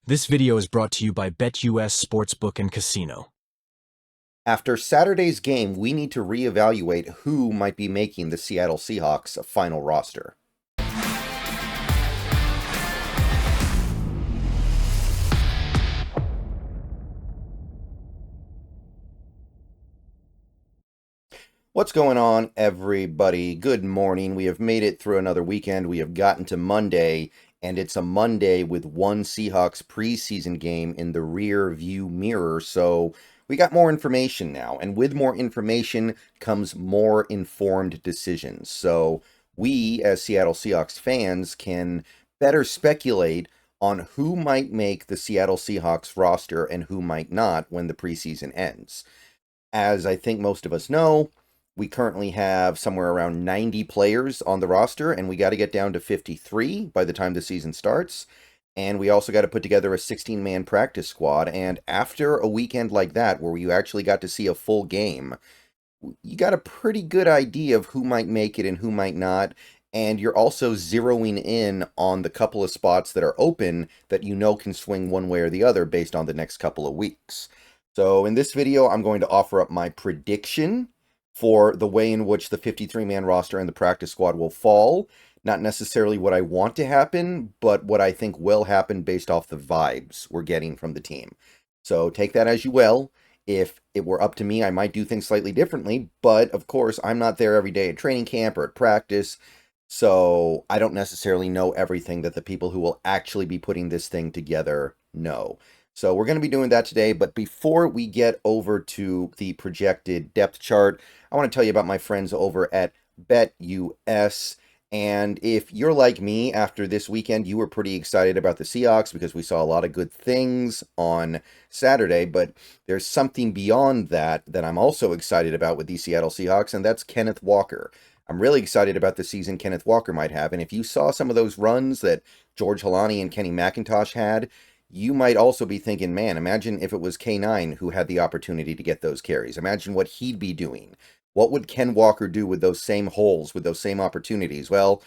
This video is brought to you by BetUS Sportsbook and Casino. After Saturday's game, we need to reevaluate who might be making the Seattle Seahawks final roster. What's going on, everybody? Good morning. We have made it through another weekend. We have gotten to Monday, and it's a Monday with one Seahawks preseason game in the rear view mirror, so we got more information now, and with more information comes more informed decisions. So we, as Seattle Seahawks fans, can better speculate on who might make the Seattle Seahawks roster and who might not when the preseason ends. As I think most of us know, we currently have somewhere around 90 players on the roster, and we got to get down to 53 by the time the season starts. And we also got to put together a 16-man practice squad. And after a weekend like that, where you actually got to see a full game, you got a pretty good idea of who might make it and who might not. And you're also zeroing in on the couple of spots that are open that you know can swing one way or the other based on the next couple of weeks. So in this video, I'm going to offer up my prediction for the way in which the 53-man roster and the practice squad will fall. Not necessarily what I want to happen, but what I think will happen based off the vibes we're getting from the team. So take that as you will. If it were up to me, I might do things slightly differently, but of course, I'm not there every day at training camp or at practice, so I don't necessarily know everything that the people who will actually be putting this thing together know. So we're going to be doing that today, but before we get over to the projected depth chart, I want to tell you about my friends over at BetUS. And if you're like me, after this weekend, you were pretty excited about the Seahawks because we saw a lot of good things on Saturday, but there's something beyond that that I'm also excited about with the Seattle Seahawks, and that's Kenneth Walker. I'm really excited about the season Kenneth Walker might have, and if you saw some of those runs that George Holani and Kenny McIntosh had, you might also be thinking, man, imagine if it was K9 who had the opportunity to get those carries. Imagine what he'd be doing. What would Ken Walker do with those same holes, with those same opportunities? Well,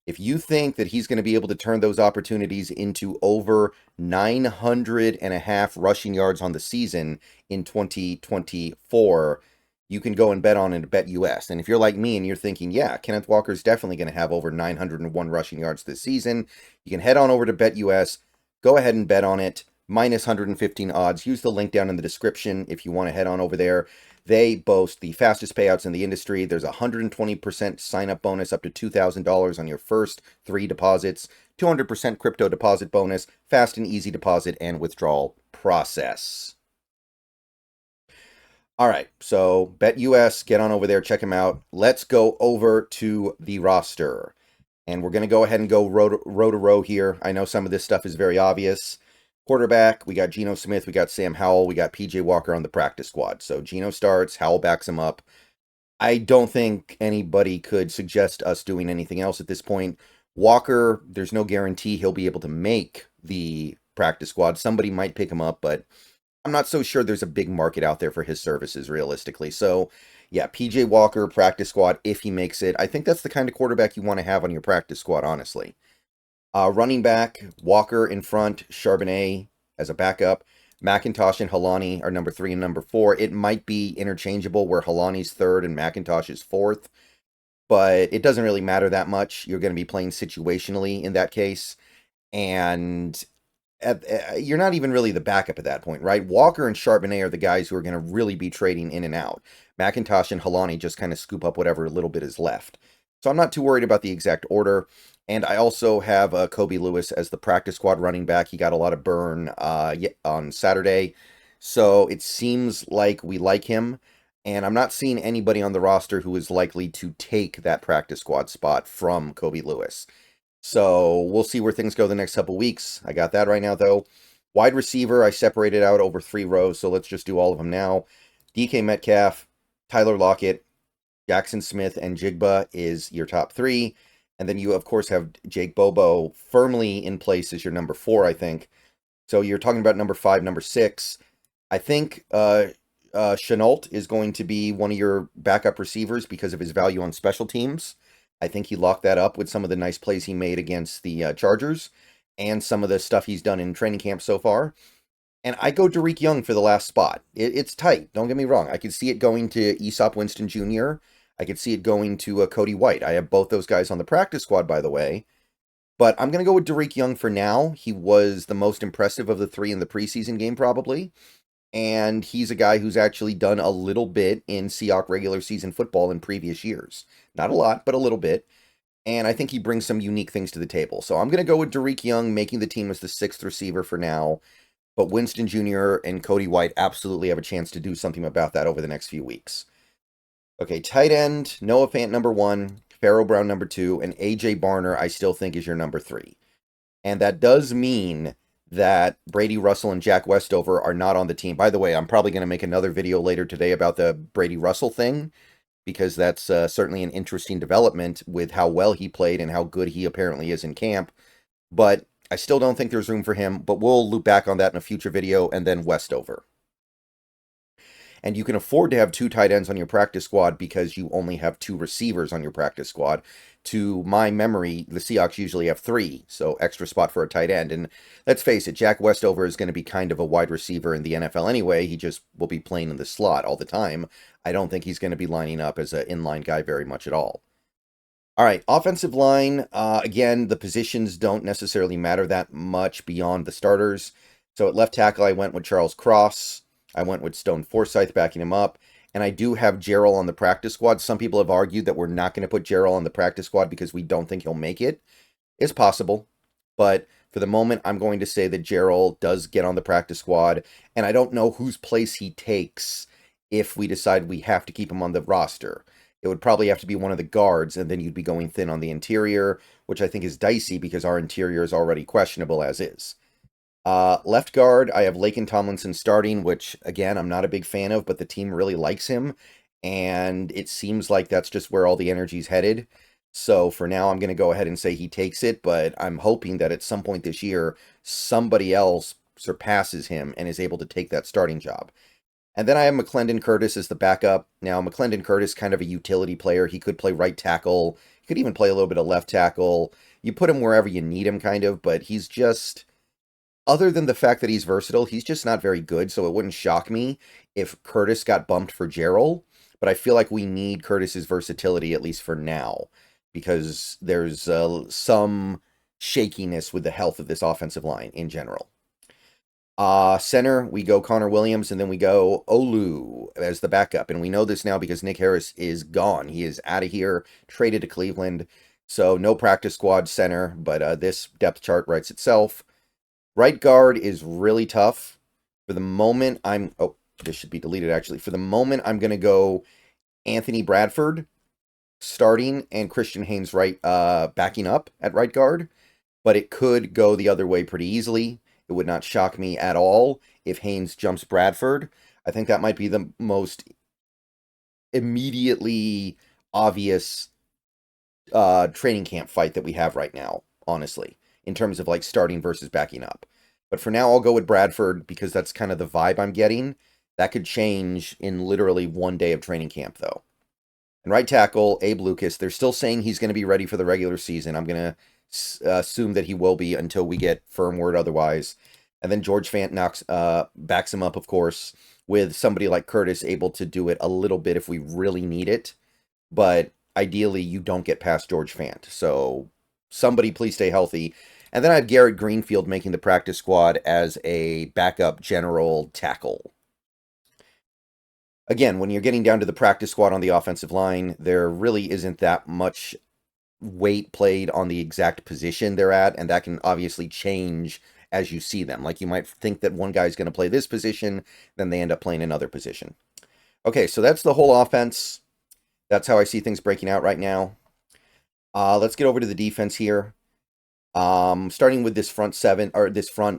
if you think that he's going to be able to turn those opportunities into over 900.5 rushing yards on the season in 2024, you can go and bet on it at BetUS. And if you're like me and you're thinking, yeah, Kenneth Walker's definitely going to have over 901 rushing yards this season, you can head on over to BetUS. Go ahead and bet on it. Minus 115 odds. Use the link down in the description if you want to head on over there. They boast the fastest payouts in the industry. There's a 120% sign-up bonus up to $2,000 on your first 3 deposits. 200% crypto deposit bonus. Fast and easy deposit and withdrawal process. All right, so BetUS, get on over there, check them out. Let's go over to the roster. And we're going to go ahead and go row to row here. I know some of this stuff is very obvious. Quarterback, we got Geno Smith, we got Sam Howell, we got PJ Walker on the practice squad. So Geno starts, Howell backs him up. I don't think anybody could suggest us doing anything else at this point. Walker, there's no guarantee he'll be able to make the practice squad. Somebody might pick him up, but I'm not so sure there's a big market out there for his services realistically. So yeah, PJ Walker, practice squad, if he makes it. I think that's the kind of quarterback you want to have on your practice squad, honestly. Running back, Walker in front, Charbonnet as a backup. McIntosh and Holani are number 3 and number 4. It might be interchangeable where Holani's 3rd and McIntosh is 4th, but it doesn't really matter that much. You're going to be playing situationally in that case, and you're not even really the backup at that point, right? Walker and Charbonnet are the guys who are going to really be trading in and out. McIntosh and Holani just kind of scoop up whatever little bit is left. So I'm not too worried about the exact order. And I also have Kobe Lewis as the practice squad running back. He got a lot of burn on Saturday. So it seems like we like him. And I'm not seeing anybody on the roster who is likely to take that practice squad spot from Kobe Lewis. So we'll see where things go the next couple weeks. I got that right now, though. Wide receiver, I separated out over 3 rows, so let's just do all of them now. DK Metcalf, Tyler Lockett, Jackson Smith, and Jigba is your top 3. And then you, of course, have Jake Bobo firmly in place as your number 4, I think. So you're talking about number 5, number 6. I think Shenault is going to be one of your backup receivers because of his value on special teams. I think he locked that up with some of the nice plays he made against the Chargers. and some of the stuff he's done in training camp so far. And I go Derek Young for the last spot. It's tight. Don't get me wrong. I could see it going to Aesop Winston Jr. I could see it going to Cody White. I have both those guys on the practice squad, by the way. But I'm going to go with Derek Young for now. He was the most impressive of the three in the preseason game, probably. And he's a guy who's actually done a little bit in Seahawks regular season football in previous years. Not a lot, but a little bit. And I think he brings some unique things to the table. So I'm going to go with Derek Young, making the team as the 6th receiver for now. But Winston Jr. and Cody White absolutely have a chance to do something about that over the next few weeks. Okay, tight end, Noah Fant number 1, Pharaoh Brown number 2, and A.J. Barner I still think is your number 3. And that does mean that Brady Russell and Jack Westover are not on the team. By the way, I'm probably going to make another video later today about the Brady Russell thing, because that's certainly an interesting development with how well he played and how good he apparently is in camp. But I still don't think there's room for him, but we'll loop back on that in a future video, and then Westover. And you can afford to have 2 tight ends on your practice squad because you only have 2 receivers on your practice squad. To my memory, the Seahawks usually have 3, so extra spot for a tight end. And let's face it, Jack Westover is going to be kind of a wide receiver in the NFL anyway. He just will be playing in the slot all the time. I don't think he's going to be lining up as an inline guy very much at all. All right, offensive line, again, the positions don't necessarily matter that much beyond the starters. So at left tackle, I went with Charles Cross. I went with Stone Forsythe backing him up. And I do have Gerald on the practice squad. Some people have argued that we're not going to put Gerald on the practice squad because we don't think he'll make it. It's possible. But for the moment, I'm going to say that Gerald does get on the practice squad. And I don't know whose place he takes if we decide we have to keep him on the roster. It would probably have to be one of the guards, and then you'd be going thin on the interior, which I think is dicey because our interior is already questionable as is. Left guard, I have Laken Tomlinson starting, which, again, I'm not a big fan of, but the team really likes him, and it seems like that's just where all the energy's headed. So for now, I'm going to go ahead and say he takes it, but I'm hoping that at some point this year, somebody else surpasses him and is able to take that starting job. And then I have McClendon Curtis as the backup. Now, McClendon Curtis, kind of a utility player. He could play right tackle. He could even play a little bit of left tackle. You put him wherever you need him, kind of, but he's just... Other than the fact that he's versatile, he's just not very good, so it wouldn't shock me if Curtis got bumped for Gerald. But I feel like we need Curtis's versatility, at least for now, because there's some shakiness with the health of this offensive line in general. Center, we go Connor Williams, and then we go Olu as the backup. And we know this now because Nick Harris is gone. He is out of here, traded to Cleveland. So no practice squad center, but this depth chart writes itself. Right guard is really tough. For the moment, oh, this should be deleted actually. For the moment, I'm going to go Anthony Bradford starting and Christian Haynes backing up at right guard. But it could go the other way pretty easily. It would not shock me at all if Haynes jumps Bradford. I think that might be the most immediately obvious training camp fight that we have right now, honestly, in terms of like starting versus backing up. But for now, I'll go with Bradford because that's kind of the vibe I'm getting. That could change in literally one day of training camp, though. And right tackle, Abe Lucas, they're still saying he's going to be ready for the regular season. I'm going to assume that he will be until we get firm word otherwise. And then George Fant backs him up, of course, with somebody like Curtis able to do it a little bit if we really need it. But ideally, you don't get past George Fant. So somebody please stay healthy. And then I have Garrett Greenfield making the practice squad as a backup general tackle. Again, when you're getting down to the practice squad on the offensive line, there really isn't that much weight played on the exact position they're at, and that can obviously change as you see them. Like you might think that one guy's going to play this position, then they end up playing another position. Okay, so that's the whole offense. That's how I see things breaking out right now. Let's get over to the defense here. Starting with this front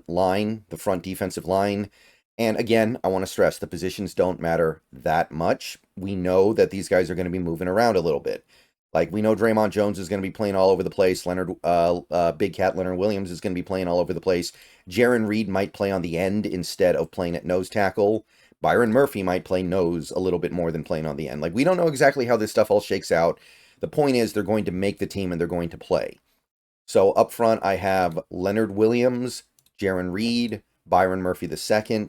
line, the front defensive line. And again, I want to stress the positions don't matter that much. We know that these guys are going to be moving around a little bit. Like we know Draymond Jones is going to be playing all over the place. Big Cat Leonard Williams is going to be playing all over the place. Jaron Reed might play on the end instead of playing at nose tackle. Byron Murphy might play nose a little bit more than playing on the end. Like we don't know exactly how this stuff all shakes out. The point is they're going to make the team and they're going to play. So up front, I have Leonard Williams, Jaron Reed, Byron Murphy II,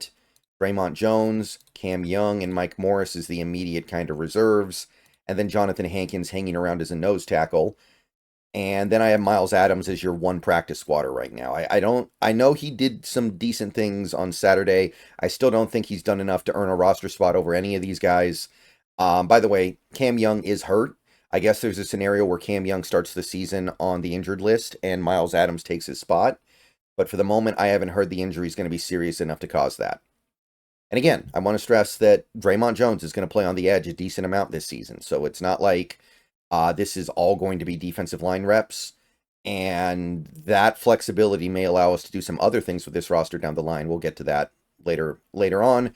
Draymond Jones, Cam Young, and Mike Morris is the immediate kind of reserves. And then Jonathan Hankins hanging around as a nose tackle. And then I have Miles Adams as your one practice squatter right now. I know he did some decent things on Saturday. I still don't think he's done enough to earn a roster spot over any of these guys. By the way, Cam Young is hurt. I guess there's a scenario where Cam Young starts the season on the injured list and Miles Adams takes his spot. But for the moment, I haven't heard the injury is going to be serious enough to cause that. And again, I want to stress that Draymond Jones is going to play on the edge a decent amount this season. So it's not like this is all going to be defensive line reps. And that flexibility may allow us to do some other things with this roster down the line. We'll get to that later on.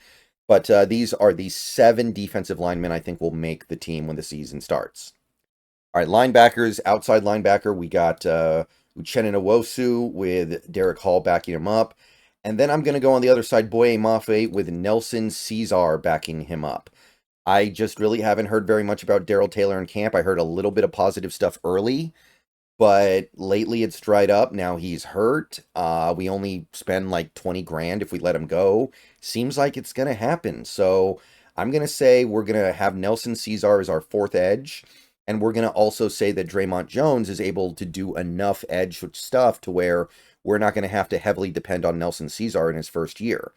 But these are the 7 defensive linemen I think will make the team when the season starts. All right, linebackers, outside linebacker, we got Uchenna Nwosu with Derek Hall backing him up. And then I'm going to go on the other side, Boye Mafe with Nelson Caesar backing him up. I just really haven't heard very much about Darrell Taylor in camp. I heard a little bit of positive stuff early, but lately it's dried up. Now he's hurt. We only spend like 20 grand if we let him go. Seems like it's going to happen. So I'm going to say we're going to have Nelson Caesar as our 4th edge. And we're going to also say that Draymond Jones is able to do enough edge stuff to where we're not going to have to heavily depend on Nelson Caesar in his first year.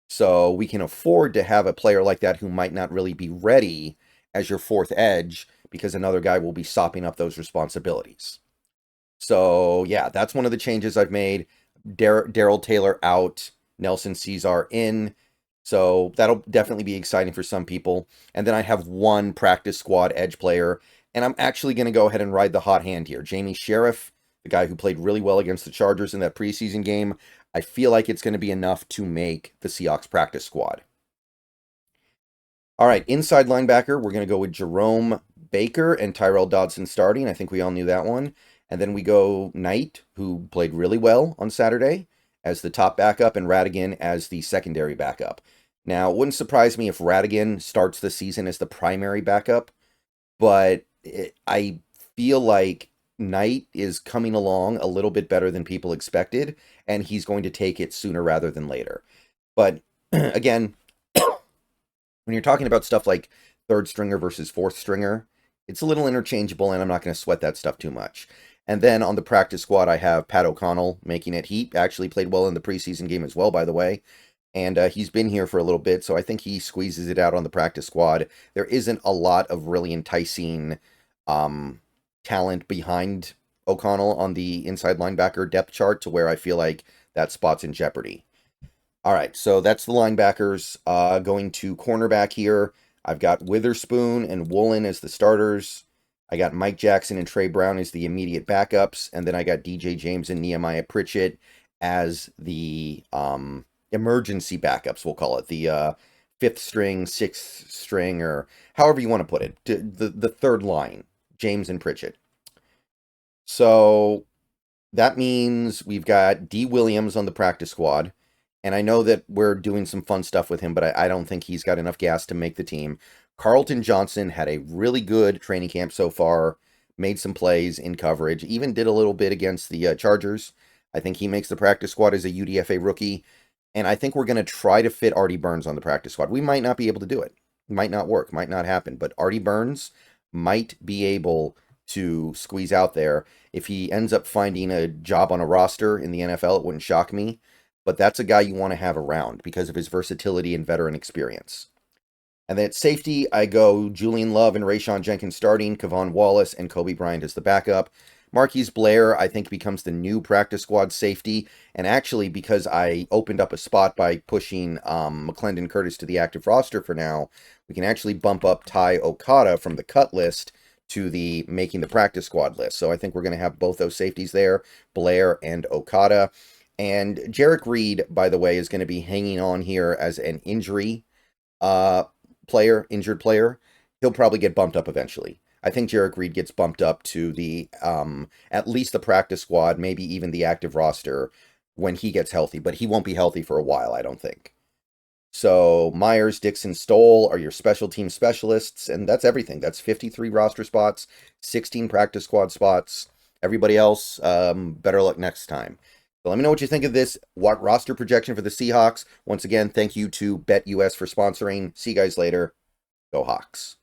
So we can afford to have a player like that who might not really be ready as your 4th edge because another guy will be sopping up those responsibilities. So yeah, that's one of the changes I've made. Darrell Taylor out, Nelson Caesar in. So that'll definitely be exciting for some people. And then I have one practice squad edge player. And I'm actually going to go ahead and ride the hot hand here. Jamie Sheriff, the guy who played really well against the Chargers in that preseason game. I feel like it's going to be enough to make the Seahawks practice squad. All right, inside linebacker, we're going to go with Jerome Baker and Tyrell Dodson starting. I think we all knew that one. And then we go Knight, who played really well on Saturday, as the top backup, and Radigan as the secondary backup. Now, it wouldn't surprise me if Radigan starts the season as the primary backup, but I feel like Knight is coming along a little bit better than people expected, and he's going to take it sooner rather than later. But again, when you're talking about stuff like 3rd stringer versus 4th stringer, it's a little interchangeable, and I'm not going to sweat that stuff too much. And then on the practice squad, I have Pat O'Connell making it. He actually played well in the preseason game as well, by the way. And he's been here for a little bit, so I think he squeezes it out on the practice squad. There isn't a lot of really enticing talent behind O'Connell on the inside linebacker depth chart to where I feel like that spot's in jeopardy. All right, so that's the linebackers. Going to cornerback here, I've got Witherspoon and Woolen as the starters. I got Mike Jackson and Trey Brown as the immediate backups. And then I got DJ James and Nehemiah Pritchett as the emergency backups, we'll call it. The 5th string, 6th string, or however you want to put it. The 3rd line, James and Pritchett. So that means we've got D. Williams on the practice squad. And I know that we're doing some fun stuff with him, but I don't think he's got enough gas to make the team. Carlton Johnson had a really good training camp so far, made some plays in coverage, even did a little bit against the Chargers. I think he makes the practice squad as a UDFA rookie. And I think we're going to try to fit Artie Burns on the practice squad. We might not be able to do it. Might not work, might not happen. But Artie Burns might be able to squeeze out there. If he ends up finding a job on a roster in the NFL, it wouldn't shock me. But that's a guy you want to have around because of his versatility and veteran experience. And then at safety, I go Julian Love and Rayshon Jenkins starting, Kevon Wallace and Kobe Bryant as the backup. Marquise Blair, I think, becomes the new practice squad safety. And actually, because I opened up a spot by pushing McClendon Curtis to the active roster for now, we can actually bump up Ty Okada from the cut list to the making the practice squad list. So I think we're going to have both those safeties there, Blair and Okada. And Jarek Reed, by the way, is going to be hanging on here as an injured player. He'll probably get bumped up eventually. I think Jarek Reed gets bumped up to the at least the practice squad, maybe even the active roster when he gets healthy, but he won't be healthy for a while, I don't think. So Myers, Dixon, Stoll are your special team specialists, and that's everything. That's 53 roster spots, 16 practice squad spots. Everybody else, better luck next time. So let me know what you think of this roster projection for the Seahawks. Once again, thank you to BetUS for sponsoring. See you guys later. Go Hawks.